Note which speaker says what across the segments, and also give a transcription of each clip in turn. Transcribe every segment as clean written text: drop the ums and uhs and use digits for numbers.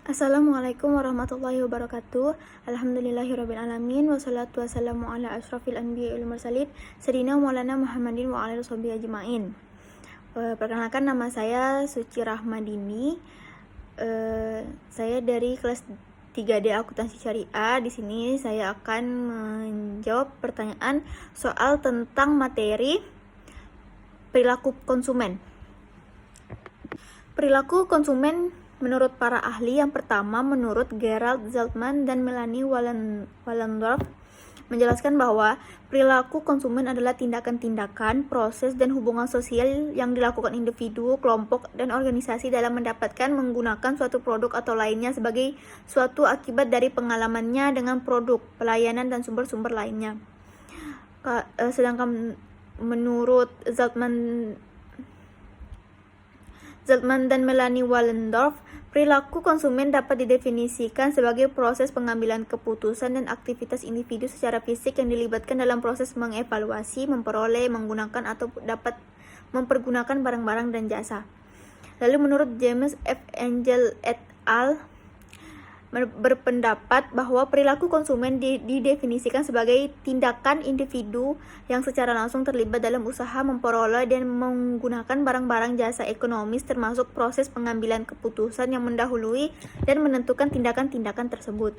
Speaker 1: Assalamualaikum warahmatullahi wabarakatuh. Alhamdulillahirrabbilalamin. Wassalatu wassalamu ala ashrafil anbiya wal mursalin Sayyidina Maulana Muhammadin wa ala washabihi ajma'in. Perkenalkan, nama saya Suci Rahmadini. Saya dari kelas 3D Akuntansi Syariah. Di sini saya akan menjawab pertanyaan soal tentang materi perilaku konsumen. Perilaku konsumen menurut para ahli, yang pertama menurut Gerald Zeltman dan Melanie Wallendorf, menjelaskan bahwa perilaku konsumen adalah tindakan-tindakan, proses, dan hubungan sosial yang dilakukan individu, kelompok, dan organisasi dalam mendapatkan, menggunakan suatu produk atau lainnya sebagai suatu akibat dari pengalamannya dengan produk, pelayanan, dan sumber-sumber lainnya. Sedangkan menurut Zeltman dan Melanie Wallendorf, perilaku konsumen dapat didefinisikan sebagai proses pengambilan keputusan dan aktivitas individu secara fisik yang dilibatkan dalam proses mengevaluasi, memperoleh, menggunakan, atau dapat mempergunakan barang-barang dan jasa. Lalu menurut James F. Angel et al. Berpendapat bahwa perilaku konsumen didefinisikan sebagai tindakan individu yang secara langsung terlibat dalam usaha memperoleh dan menggunakan barang-barang jasa ekonomis, termasuk proses pengambilan keputusan yang mendahului dan menentukan tindakan-tindakan tersebut.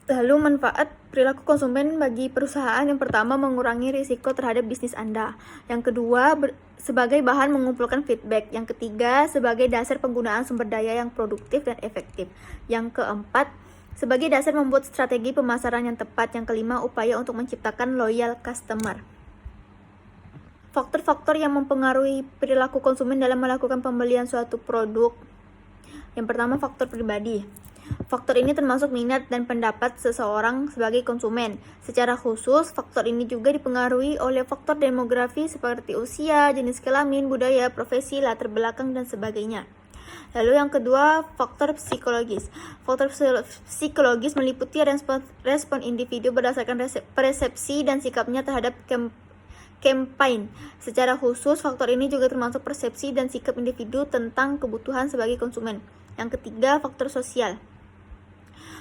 Speaker 1: Lalu manfaat perilaku konsumen bagi perusahaan: yang pertama, mengurangi risiko terhadap bisnis Anda. Yang kedua, sebagai bahan mengumpulkan feedback. Yang ketiga, sebagai dasar penggunaan sumber daya yang produktif dan efektif. Yang keempat, sebagai dasar membuat strategi pemasaran yang tepat. Yang kelima, upaya untuk menciptakan loyal customer. Faktor-faktor yang mempengaruhi perilaku konsumen dalam melakukan pembelian suatu produk. Yang pertama, faktor pribadi. Faktor ini termasuk minat dan pendapat seseorang sebagai konsumen. Secara khusus, faktor ini juga dipengaruhi oleh faktor demografi seperti usia, jenis kelamin, budaya, profesi, latar belakang, dan sebagainya. Lalu yang kedua, faktor psikologis. Faktor psikologis meliputi respon individu berdasarkan persepsi dan sikapnya terhadap campaign. Secara khusus, faktor ini juga termasuk persepsi dan sikap individu tentang kebutuhan sebagai konsumen. Yang ketiga, faktor sosial.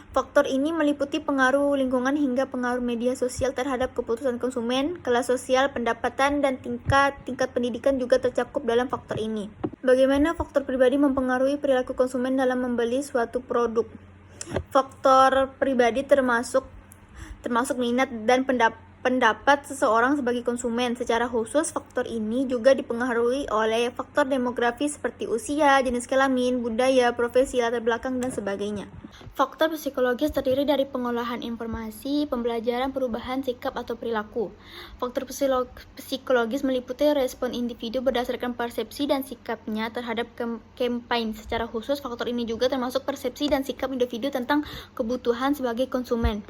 Speaker 1: Faktor ini meliputi pengaruh lingkungan hingga pengaruh media sosial terhadap keputusan konsumen. Kelas sosial, pendapatan, dan tingkat pendidikan juga tercakup dalam faktor ini. Bagaimana faktor pribadi mempengaruhi perilaku konsumen dalam membeli suatu produk? Faktor pribadi termasuk minat dan pendapat seseorang sebagai konsumen. Secara khusus, faktor ini juga dipengaruhi oleh faktor demografi seperti usia, jenis kelamin, budaya, profesi, latar belakang, dan sebagainya. Faktor psikologis terdiri dari pengolahan informasi, pembelajaran perubahan sikap atau perilaku. Faktor psikologis meliputi respon individu berdasarkan persepsi dan sikapnya terhadap campaign. Secara khusus, faktor ini juga termasuk persepsi dan sikap individu tentang kebutuhan sebagai konsumen.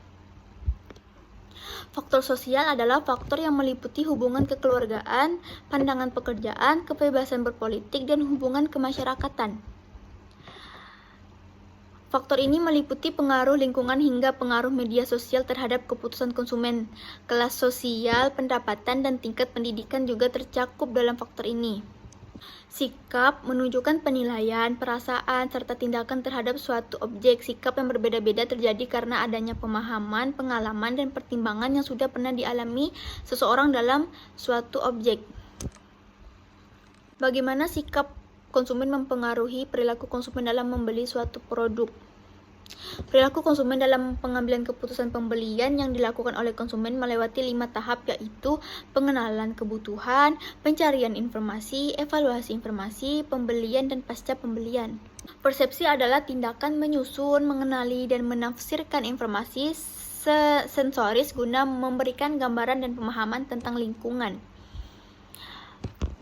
Speaker 1: Faktor sosial adalah faktor yang meliputi hubungan kekeluargaan, pandangan pekerjaan, kebebasan berpolitik, dan hubungan kemasyarakatan. Faktor ini meliputi pengaruh lingkungan hingga pengaruh media sosial terhadap keputusan konsumen. Kelas sosial, pendapatan, dan tingkat pendidikan juga tercakup dalam faktor ini. Sikap menunjukkan penilaian, perasaan, serta tindakan terhadap suatu objek. Sikap yang berbeda-beda terjadi karena adanya pemahaman, pengalaman, dan pertimbangan yang sudah pernah dialami seseorang dalam suatu objek. Bagaimana sikap konsumen mempengaruhi perilaku konsumen dalam membeli suatu produk? Perilaku konsumen dalam pengambilan keputusan pembelian yang dilakukan oleh konsumen melewati 5 tahap, yaitu pengenalan kebutuhan, pencarian informasi, evaluasi informasi, pembelian, dan pasca pembelian. Persepsi adalah tindakan menyusun, mengenali, dan menafsirkan informasi sensoris guna memberikan gambaran dan pemahaman tentang lingkungan.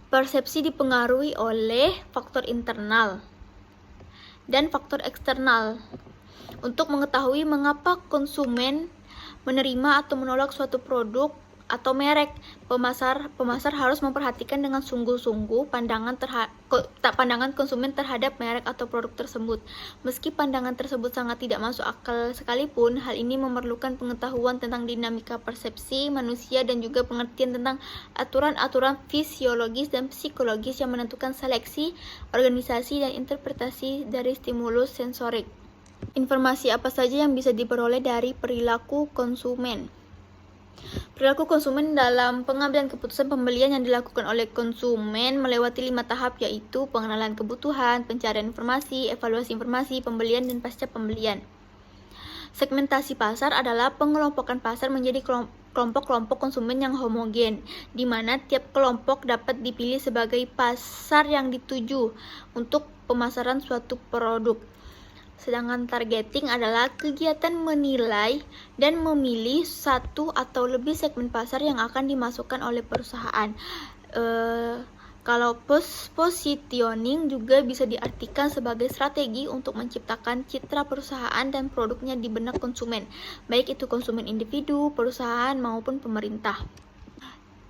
Speaker 1: Persepsi dipengaruhi oleh faktor internal dan faktor eksternal. Untuk mengetahui mengapa konsumen menerima atau menolak suatu produk, atau merek. Pemasar harus memperhatikan dengan sungguh-sungguh pandangan konsumen terhadap merek atau produk tersebut. Meski pandangan tersebut sangat tidak masuk akal sekalipun, hal ini memerlukan pengetahuan tentang dinamika persepsi manusia dan juga pengertian tentang aturan-aturan fisiologis dan psikologis yang menentukan seleksi, organisasi, dan interpretasi dari stimulus sensorik. Informasi apa saja yang bisa diperoleh dari perilaku konsumen? Perilaku konsumen dalam pengambilan keputusan pembelian yang dilakukan oleh konsumen melewati 5 tahap, yaitu pengenalan kebutuhan, pencarian informasi, evaluasi informasi, pembelian, dan pasca pembelian. Segmentasi pasar adalah pengelompokan pasar menjadi kelompok-kelompok konsumen yang homogen, di mana tiap kelompok dapat dipilih sebagai pasar yang dituju untuk pemasaran suatu produk. Sedangkan targeting adalah kegiatan menilai dan memilih satu atau lebih segmen pasar yang akan dimasukkan oleh perusahaan. Kalau positioning juga bisa diartikan sebagai strategi untuk menciptakan citra perusahaan dan produknya di benak konsumen, baik itu konsumen individu, perusahaan, maupun pemerintah.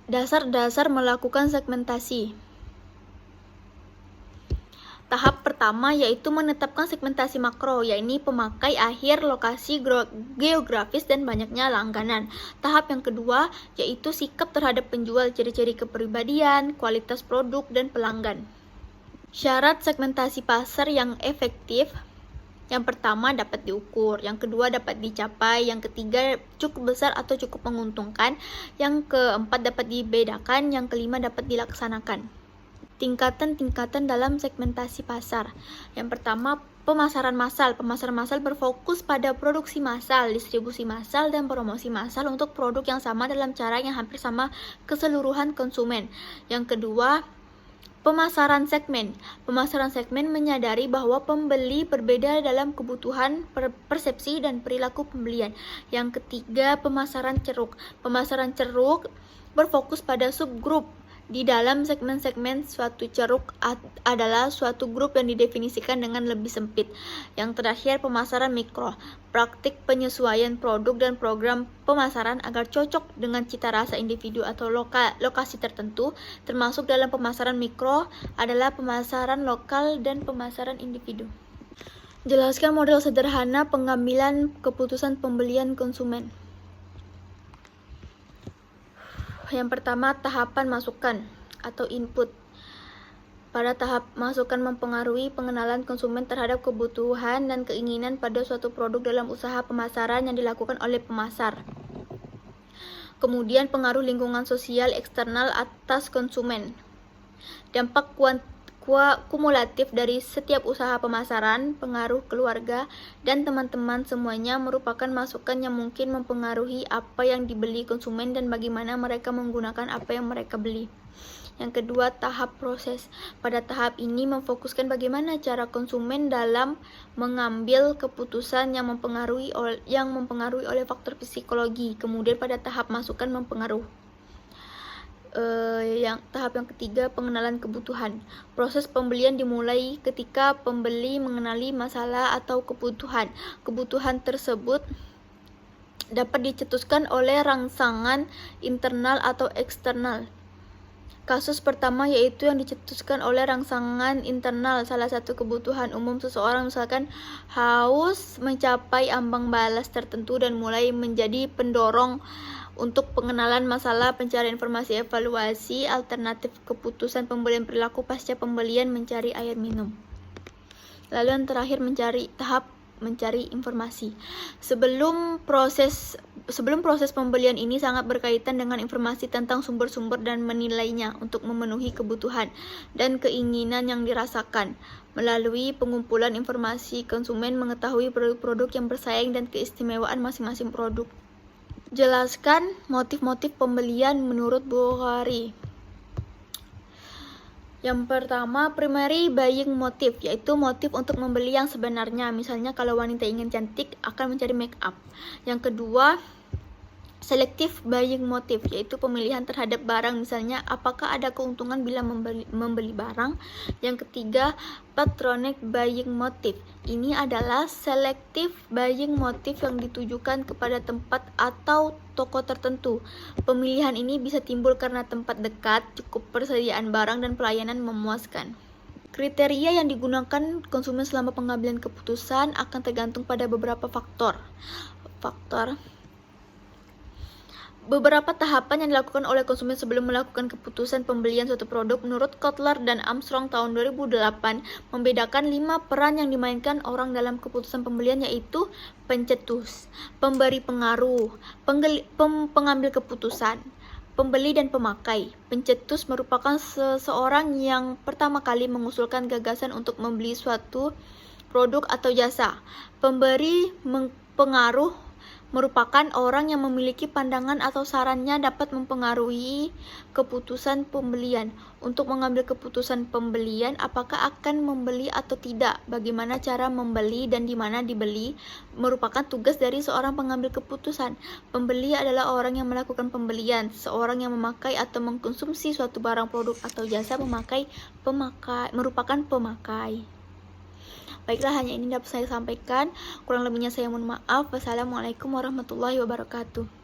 Speaker 1: Dasar-dasar melakukan segmentasi. Tahap pertama yaitu menetapkan segmentasi makro, yaitu pemakai akhir, lokasi geografis, dan banyaknya langganan. Tahap yang kedua yaitu sikap terhadap penjual, ciri-ciri kepribadian, kualitas produk, dan pelanggan. Syarat segmentasi pasar yang efektif: yang pertama dapat diukur, yang kedua dapat dicapai, yang ketiga cukup besar atau cukup menguntungkan, yang keempat dapat dibedakan, yang kelima dapat dilaksanakan. Tingkatan-tingkatan dalam segmentasi pasar. Yang pertama, pemasaran massal. Pemasaran massal berfokus pada produksi massal, distribusi massal, dan promosi massal untuk produk yang sama dalam cara yang hampir sama keseluruhan konsumen. Yang kedua, pemasaran segmen. Pemasaran segmen menyadari bahwa pembeli berbeda dalam kebutuhan, persepsi, dan perilaku pembelian. Yang ketiga, pemasaran ceruk. Pemasaran ceruk berfokus pada subgrup. Di dalam segmen-segmen, suatu ceruk adalah suatu grup yang didefinisikan dengan lebih sempit. Yang terakhir, pemasaran mikro. Praktik penyesuaian produk dan program pemasaran agar cocok dengan cita rasa individu atau lokasi tertentu, termasuk dalam pemasaran mikro adalah pemasaran lokal dan pemasaran individu. Jelaskan model sederhana pengambilan keputusan pembelian konsumen. Yang pertama, tahapan masukan atau input. Pada tahap masukan mempengaruhi pengenalan konsumen terhadap kebutuhan dan keinginan pada suatu produk dalam usaha pemasaran yang dilakukan oleh pemasar. Kemudian, pengaruh lingkungan sosial eksternal atas konsumen. Dampak kumulatif dari setiap usaha pemasaran, pengaruh keluarga, dan teman-teman semuanya merupakan masukan yang mungkin mempengaruhi apa yang dibeli konsumen dan bagaimana mereka menggunakan apa yang mereka beli. Yang kedua, tahap proses. Pada tahap ini memfokuskan bagaimana cara konsumen dalam mengambil keputusan yang mempengaruhi oleh faktor psikologi. Kemudian pada tahap masukan mempengaruhi. Tahap yang ketiga, pengenalan kebutuhan. Proses pembelian dimulai ketika pembeli mengenali masalah atau kebutuhan. Kebutuhan tersebut dapat dicetuskan oleh rangsangan internal atau eksternal. Kasus pertama yaitu yang dicetuskan oleh rangsangan internal. Salah satu kebutuhan umum seseorang misalkan haus mencapai ambang balas tertentu dan mulai menjadi pendorong untuk pengenalan masalah, pencarian informasi, evaluasi, alternatif keputusan pembelian, perilaku pasca pembelian, mencari air minum. Lalu yang terakhir, mencari informasi. Sebelum proses pembelian ini sangat berkaitan dengan informasi tentang sumber-sumber dan menilainya untuk memenuhi kebutuhan dan keinginan yang dirasakan. Melalui pengumpulan informasi, konsumen mengetahui produk-produk yang bersaing dan keistimewaan masing-masing produk. Jelaskan motif-motif pembelian menurut Bukhari. Yang pertama, primary buying motive, yaitu motif untuk membeli yang sebenarnya. Misalnya kalau wanita ingin cantik akan mencari make up. Yang kedua, Selective buying motive, yaitu pemilihan terhadap barang, misalnya apakah ada keuntungan bila membeli barang. Yang ketiga, patronic buying motive. Ini adalah selective buying motive yang ditujukan kepada tempat atau toko tertentu. Pemilihan ini bisa timbul karena tempat dekat, cukup persediaan barang, dan pelayanan memuaskan. Kriteria yang digunakan konsumen selama pengambilan keputusan akan tergantung pada beberapa faktor. Beberapa tahapan yang dilakukan oleh konsumen sebelum melakukan keputusan pembelian suatu produk menurut Kotler dan Armstrong tahun 2008 membedakan 5 peran yang dimainkan orang dalam keputusan pembelian, yaitu pencetus, pemberi pengaruh, pengambil keputusan, pembeli, dan pemakai. Pencetus merupakan seseorang yang pertama kali mengusulkan gagasan untuk membeli suatu produk atau jasa. Pemberi pengaruh merupakan orang yang memiliki pandangan atau sarannya dapat mempengaruhi keputusan pembelian. Untuk mengambil keputusan pembelian, apakah akan membeli atau tidak, bagaimana cara membeli, dan di mana dibeli, merupakan tugas dari seorang pengambil keputusan. Pembeli adalah orang yang melakukan pembelian. Seorang yang memakai atau mengkonsumsi suatu barang, produk, atau jasa merupakan pemakai. Baiklah, hanya ini dapat saya sampaikan. Kurang lebihnya saya mohon maaf. Wassalamualaikum warahmatullahi wabarakatuh.